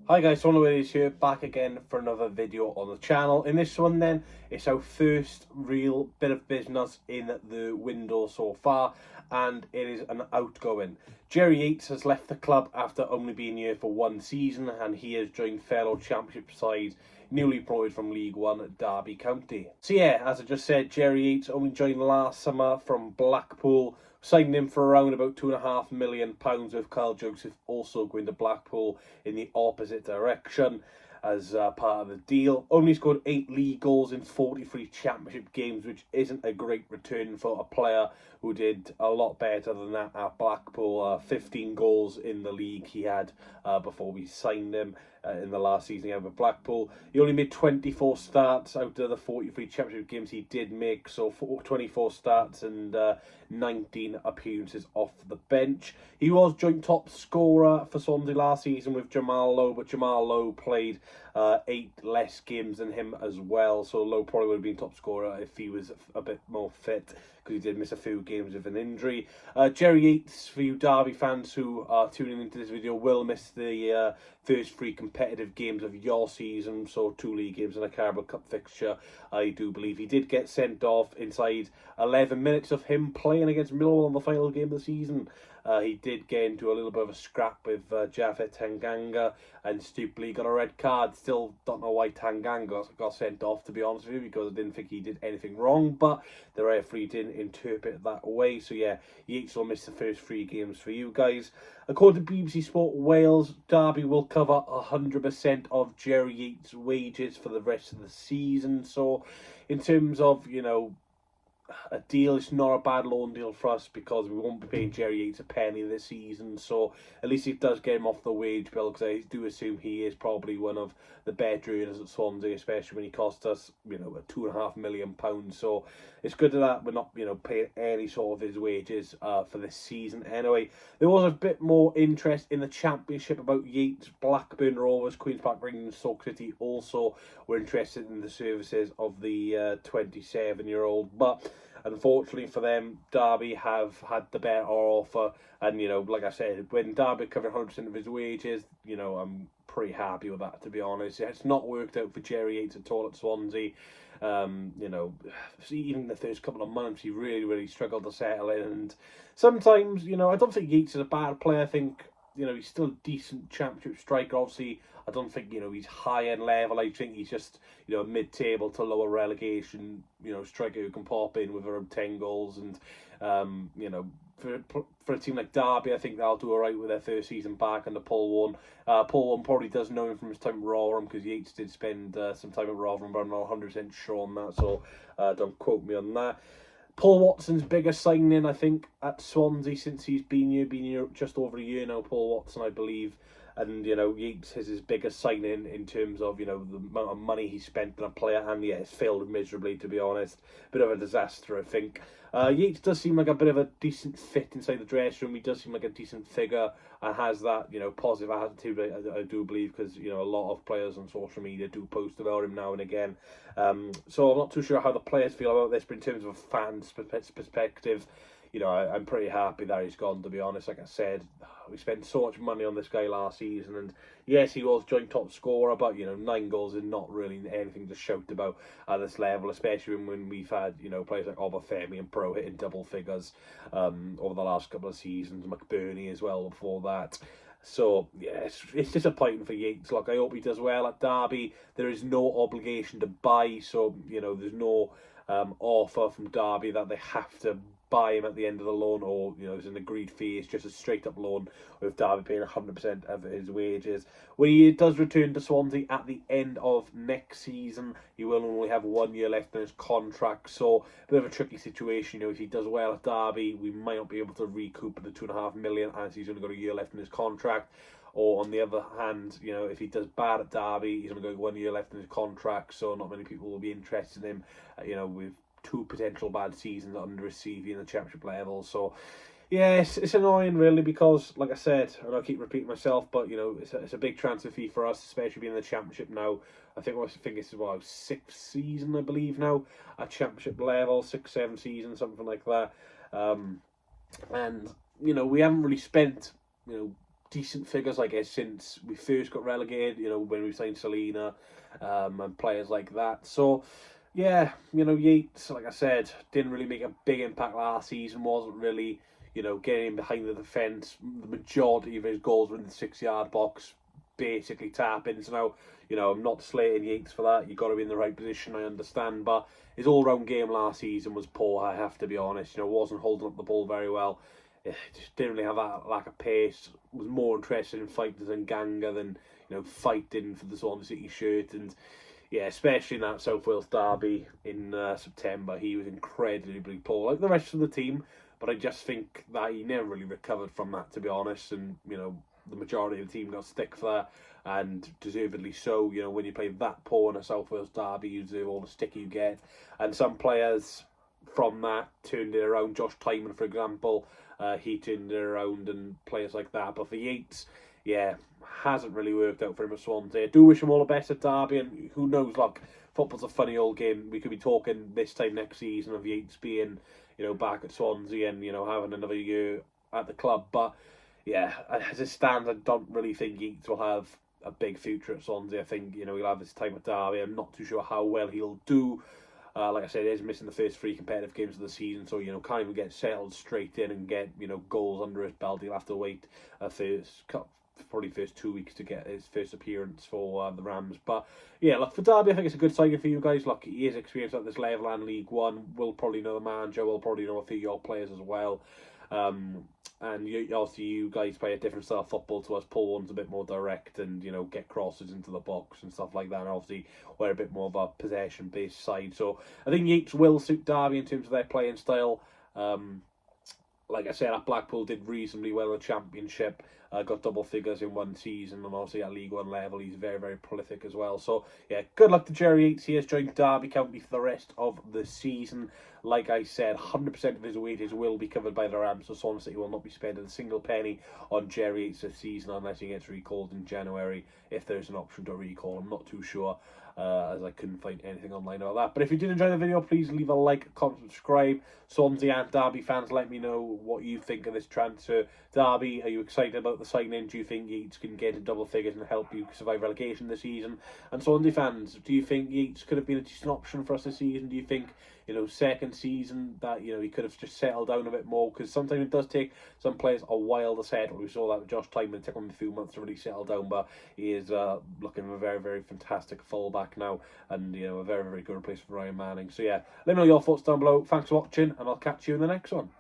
Hi guys, Swansea here, back again for another video on the channel. In this one then, it's our first real bit of business in the window so far, and it is an outgoing. Jerry Yates has left the club after only being here for one season, and he has joined fellow championship side newly promoted from League One, Derby County. So yeah, as I just said, Jerry Yates only joined last summer from Blackpool, signed him for around about £2.5 million, with Kyle Joseph also going to Blackpool in the opposite direction as part of the deal. Only scored 8 league goals in 43 championship games, which isn't a great return for a player who did a lot better than that at Blackpool. 15 goals in the league he had before we signed him in the last season he had with Blackpool. He only made 24 starts out of the 43 championship games he did make, so 24 starts and 19 appearances off the bench. He was joint top scorer for Swansea last season with Jamal Lowe, but Jamal Lowe played 8 less games than him as well, so Lowe probably would have been top scorer if he was a bit more fit, because he did miss a few games with an injury. Jerry Yates, for you Derby fans who are tuning into this video, will miss the first 3 competitive games of your season, so 2 league games and a Carabao Cup fixture. I do believe he did get sent off inside 11 minutes of him playing against Millwall in the final game of the season. He did get into a little bit of a scrap with Japhet Tanganga and stupidly got a red card. Still don't know why Tanganga got sent off, to be honest with you, because I didn't think he did anything wrong, but the referee didn't interpret it that way. So yeah, Yates will miss the first 3 games for you guys. According to BBC Sport Wales, Derby will cover 100% of Jerry Yates' wages for the rest of the season. So in terms of, you know, a deal, it's not a bad loan deal for us because we won't be paying Jerry Yates a penny this season, so at least it does get him off the wage bill, because I do assume he is probably one of the better earners at Swansea, especially when he cost us, you know, £2.5 million. So it's good that we're not, you know, paying any sort of his wages for this season. Anyway, there was a bit more interest in the Championship about Yates. Blackburn Rovers, Queen's Park Rangers and Stoke City also were interested in the services of the 27-year-old, but unfortunately for them, Derby have had the better offer, and you know, like I said, when Derby covered 100% of his wages, you know, I'm pretty happy with that, to be honest. It's not worked out for Jerry Yates at all at Swansea. You know, even the first couple of months, he really struggled to settle in, and sometimes, you know, I don't think Yates is a bad player. I think, you know, he's still a decent championship striker. Obviously, I don't think, you know, he's high-end level. I think he's just, you know, mid-table to lower relegation, you know, striker who can pop in with around 10 goals. And, you know, for a team like Derby, I think they'll do all right with their first season back under Paul Warne. Paul Warne probably does know him from his time at Rotherham, because Yates did spend some time at Rotherham, but I'm not 100% sure on that, so don't quote me on that. Paul Watson's biggest signing, I think, at Swansea since he's been here just over a year now, Paul Watson, I believe. And, you know, Yates is his biggest signing in terms of, you know, the amount of money he spent on a player, and yeah, it's failed miserably, to be honest. Bit of a disaster, I think. Yates does seem like a bit of a decent fit inside the dressing room. He does seem like a decent figure and has that, you know, positive attitude, I do believe, because, you know, a lot of players on social media do post about him now and again. So I'm not too sure how the players feel about this, but in terms of a fan's perspective, you know, I'm pretty happy that he's gone, to be honest. Like I said, we spent so much money on this guy last season, and yes, he was joint top scorer, but, you know, 9 goals is not really anything to shout about at this level, especially when we've had, you know, players like Obafemi and Pro hitting double figures over the last couple of seasons, McBurney as well before that. So, yeah, it's disappointing for Yates. Look, I hope he does well at Derby. There is no obligation to buy, so, you know, there's no offer from Derby that they have to buy him at the end of the loan, or, you know, it's an agreed fee. It's just a straight up loan with Derby paying 100% of his wages. When he does return to Swansea at the end of next season, he will only have 1 year left in his contract, so a bit of a tricky situation. You know, if he does well at Derby, we might not be able to recoup the £2.5 million as he's only got a year left in his contract. Or on the other hand, you know, if he does bad at Derby, he's only got 1 year left in his contract, so not many people will be interested in him, you know, with 2 potential bad seasons under his CV in the championship level. So yeah, it's annoying really, because like I said, and I'll keep repeating myself, but you know, it's a big transfer fee for us, especially being in the championship now. I think this is what, 6th season, I believe, now at championship level, 6-7 seasons, something like that. And you know, we haven't really spent, you know, decent figures, I guess, since we first got relegated, when we signed Selena, and players like that. So, yeah, Yates, like I said, didn't really make a big impact last season, wasn't really, getting behind the defence. The majority of his goals were in the 6 yard box, basically tap-ins. Now, I'm not slating Yates for that. You've got to be in the right position, I understand, but his all-round game last season was poor, I have to be honest. Wasn't holding up the ball very well. Just didn't really have that lack of pace. Was more interested in fighters and Ganga than fighting for the Swansea City shirt. And yeah, especially in that South Wales derby in September, he was incredibly poor, like the rest of the team. But I just think that he never really recovered from that, to be honest. And the majority of the team got stick for that, and deservedly so. When you play that poor in a South Wales derby, you deserve all the stick you get. And some players from that turned it around. Josh Twyman, for example, he turned it around, and players like that. But for Yates, yeah, hasn't really worked out for him at Swansea. I do wish him all the best at Derby, and who knows, like, football's a funny old game. We could be talking this time next season of Yates being, back at Swansea and, having another year at the club. But, yeah, as it stands, I don't really think Yates will have a big future at Swansea. I think, he'll have his time at Derby. I'm not too sure how well he'll do. Like I said, he's missing the first 3 competitive games of the season, so can't even get settled straight in and get goals under his belt. He'll have to wait probably first 2 weeks to get his first appearance for the Rams. But yeah, look, for Derby, I think it's a good signing for you guys. Look, he is experienced at this level and League One. Will probably know the manager. Will probably know a few of your players as well. And obviously you guys play a different style of football to us. Paul one's a bit more direct and get crosses into the box and stuff like that. And obviously we're a bit more of a possession based side. So I think Yates will suit Derby in terms of their playing style. Like I said, at Blackpool did reasonably well in the Championship. Got double figures in one season, and obviously at League One level, he's very, very prolific as well. So, yeah, good luck to Jerry Yates. He has joined Derby County for the rest of the season. Like I said, 100% of his wages will be covered by the Rams, so Swansea City will not be spending a single penny on Jerry Yates this season unless he gets recalled in January, if there's an option to recall. I'm not too sure, as I couldn't find anything online about that. But if you did enjoy the video, please leave a like, comment, subscribe. Swansea and Derby fans, let me know what you think of this transfer. Derby, are you excited about the signing? Do you think Yates can get into double figures and help you survive relegation this season? And Swansea fans, do you think Yates could have been a decent option for us this season? Do you think, second season that, he could have just settled down a bit more? Because sometimes it does take some players a while to settle. We saw that with Josh Twyman. It took him a few months to really settle down, but he is looking a very, very fantastic fullback now, and, a very, very good replacement for Ryan Manning. So, yeah, let me know your thoughts down below. Thanks for watching, and I'll catch you in the next one.